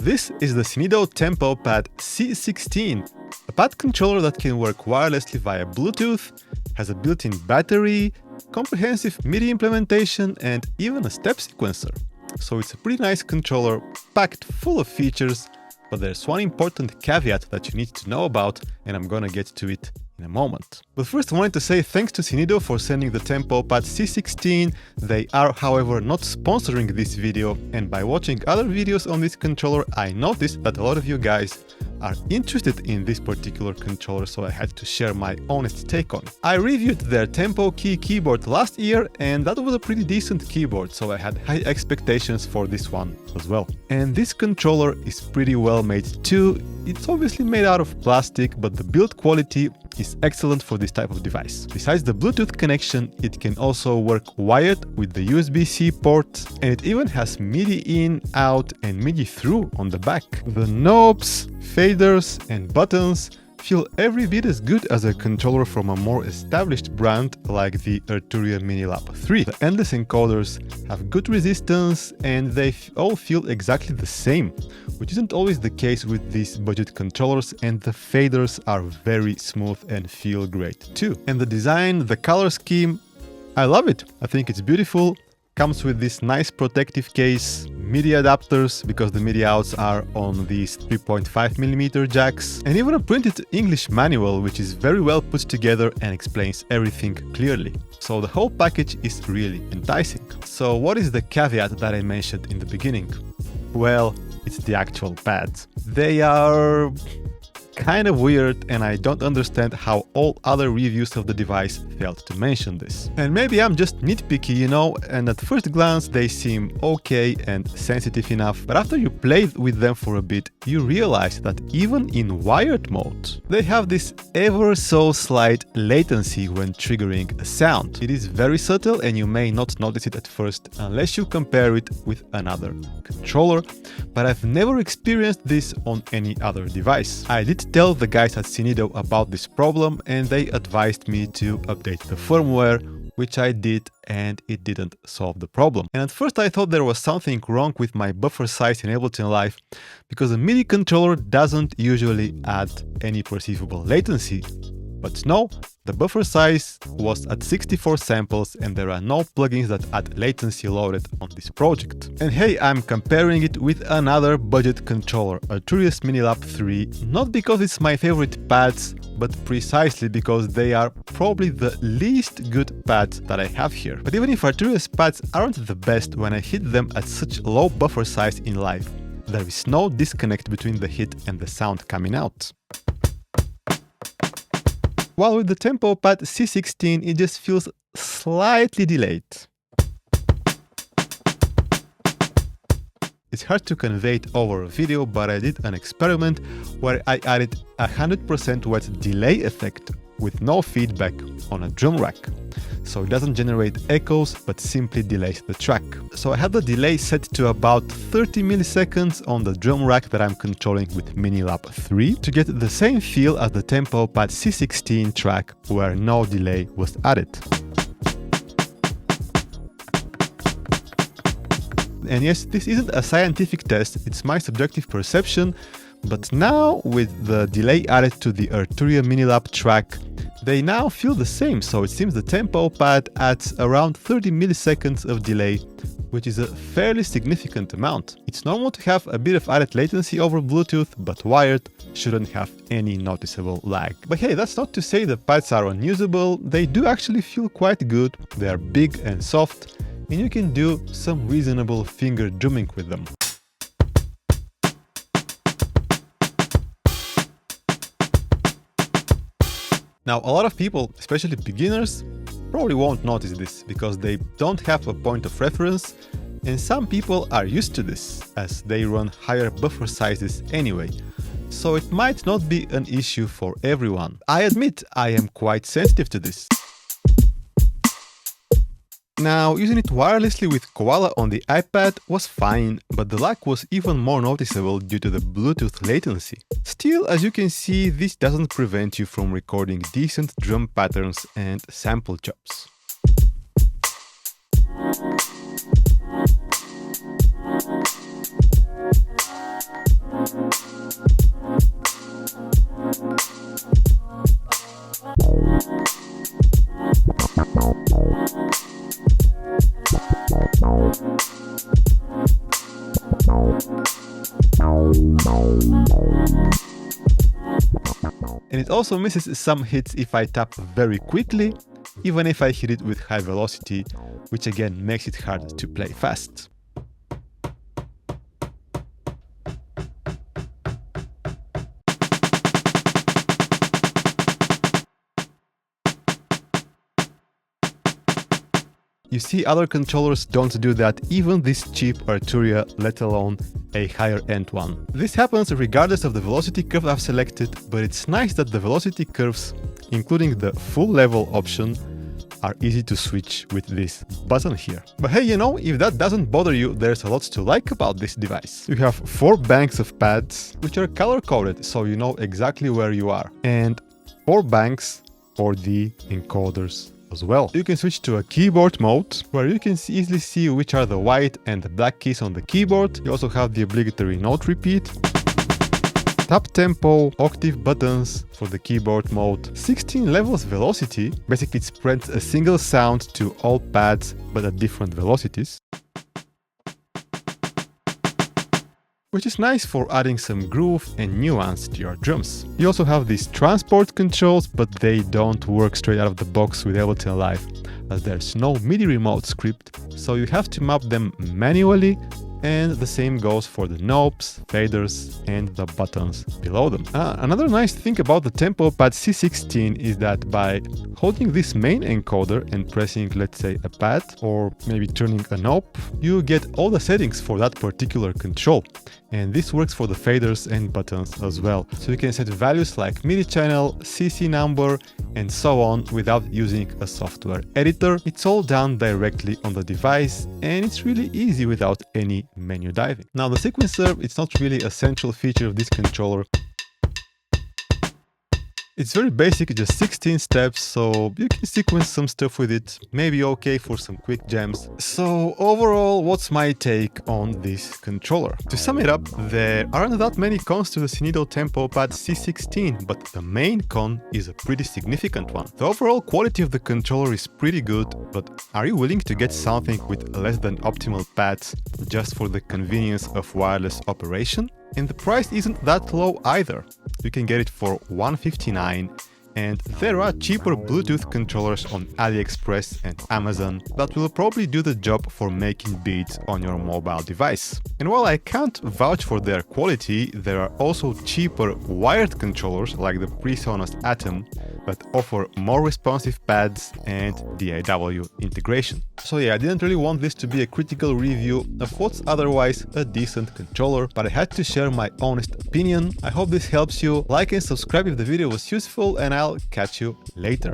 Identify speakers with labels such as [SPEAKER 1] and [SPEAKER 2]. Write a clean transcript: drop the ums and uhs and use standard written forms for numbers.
[SPEAKER 1] This is the Synido Tempo Pad C16, a pad controller that can work wirelessly via Bluetooth, has a built-in battery, comprehensive MIDI implementation, and even a step sequencer. So it's a pretty nice controller, packed full of features, but there's one important caveat that you need to know about, and I'm gonna get to it in a moment. But first I wanted to say thanks to Synido for sending the Tempo Pad C16. They are, however, not sponsoring this video, and by watching other videos on this controller, I noticed that a lot of you guys are interested in this particular controller, so I had to share my honest take on it. I reviewed their Tempo Key keyboard last year, and that was a pretty decent keyboard, so I had high expectations for this one as well. And this controller is pretty well made too. It's obviously made out of plastic, but the build quality is excellent for this type of device. Besides the Bluetooth connection, it can also work wired with the USB-C port, and it even has MIDI in, out, and MIDI through on the back. The knobs, faders, and buttons feel every bit as good as a controller from a more established brand like the Arturia Minilab 3. The endless encoders have good resistance, and they all feel exactly the same, which isn't always the case with these budget controllers, and the faders are very smooth and feel great too. And the design, the color scheme, I love it. I think it's beautiful. Comes with this nice protective case, MIDI adapters because the MIDI outs are on these 3.5mm jacks, and even a printed English manual which is very well put together and explains everything clearly. So the whole package is really enticing. So what is the caveat that I mentioned in the beginning? Well, it's the actual pads. They are kind of weird, and I don't understand how all other reviews of the device failed to mention this. And maybe I'm just nitpicky, you know, and at first glance they seem okay and sensitive enough, but after you play with them for a bit, you realize that even in wired mode, they have this ever so slight latency when triggering a sound. It is very subtle, and you may not notice it at first unless you compare it with another controller, but I've never experienced this on any other device. I did tell the guys at Synido about this problem, and they advised me to update the firmware, which I did, and it didn't solve the problem. And at first I thought there was something wrong with my buffer size in Ableton Live, because a MIDI controller doesn't usually add any perceivable latency. But no, the buffer size was at 64 samples, and there are no plugins that add latency loaded on this project. And hey, I'm comparing it with another budget controller, Arturia Minilab 3, not because it's my favorite pads, but precisely because they are probably the least good pads that I have here. But even if Arturia's pads aren't the best, when I hit them at such low buffer size in live, there is no disconnect between the hit and the sound coming out. While with the Tempo Pad C16, it just feels slightly delayed. It's hard to convey it over a video, but I did an experiment where I added 100% wet delay effect with no feedback on a drum rack. So it doesn't generate echoes, but simply delays the track. So I had the delay set to about 30 milliseconds on the drum rack that I'm controlling with Minilab 3 to get the same feel as the Tempo Pad C16 track where no delay was added. And yes, this isn't a scientific test, it's my subjective perception, but now with the delay added to the Arturia Minilab track, they now feel the same, so it seems the Tempo Pad adds around 30 milliseconds of delay, which is a fairly significant amount. It's normal to have a bit of added latency over Bluetooth, but wired shouldn't have any noticeable lag. But hey, that's not to say the pads are unusable, they do actually feel quite good, they are big and soft, and you can do some reasonable finger drumming with them. Now, a lot of people, especially beginners, probably won't notice this because they don't have a point of reference, and some people are used to this as they run higher buffer sizes anyway. So it might not be an issue for everyone. I admit I am quite sensitive to this. Now, using it wirelessly with Koala on the iPad was fine, but the lag was even more noticeable due to the Bluetooth latency. Still, as you can see, this doesn't prevent you from recording decent drum patterns and sample chops. And it also misses some hits if I tap very quickly, even if I hit it with high velocity, which again makes it hard to play fast. You see, other controllers don't do that, even this cheap Arturia, let alone a higher end one. This happens regardless of the velocity curve I've selected, but it's nice that the velocity curves, including the full level option, are easy to switch with this button here. But hey, you know, if that doesn't bother you, there's a lot to like about this device. You have 4 banks of pads, which are color coded, so you know exactly where you are, and 4 banks for the encoders as well. You can switch to a keyboard mode, where you can easily see which are the white and the black keys on the keyboard. You also have the obligatory note repeat, tap tempo, octave buttons for the keyboard mode, 16 levels velocity, basically it spreads a single sound to all pads but at different velocities, which is nice for adding some groove and nuance to your drums. You also have these transport controls, but they don't work straight out of the box with Ableton Live, as there's no MIDI remote script, so you have to map them manually, and the same goes for the knobs, faders, and the buttons below them. Another nice thing about the Tempo Pad C16 is that by holding this main encoder and pressing, let's say, a pad, or maybe turning a knob, you get all the settings for that particular control. And this works for the faders and buttons as well. So you can set values like MIDI channel, CC number, and so on without using a software editor. It's all done directly on the device, and it's really easy without any menu diving. Now the sequencer, it's not really a central feature of this controller. It's very basic, just 16 steps, so you can sequence some stuff with it, maybe okay for some quick jams. So overall, what's my take on this controller? To sum it up, there aren't that many cons to the Synido Tempo Pad C16, but the main con is a pretty significant one. The overall quality of the controller is pretty good, but are you willing to get something with less than optimal pads just for the convenience of wireless operation? And the price isn't that low either. You can get it for $159, and there are cheaper Bluetooth controllers on AliExpress and Amazon that will probably do the job for making beats on your mobile device. And while I can't vouch for their quality, there are also cheaper wired controllers like the PreSonus Atom that offer more responsive pads and DAW integration. So yeah, I didn't really want this to be a critical review of what's otherwise a decent controller, but I had to share my honest opinion. I hope this helps you. Like and subscribe if the video was useful, and I'll catch you later.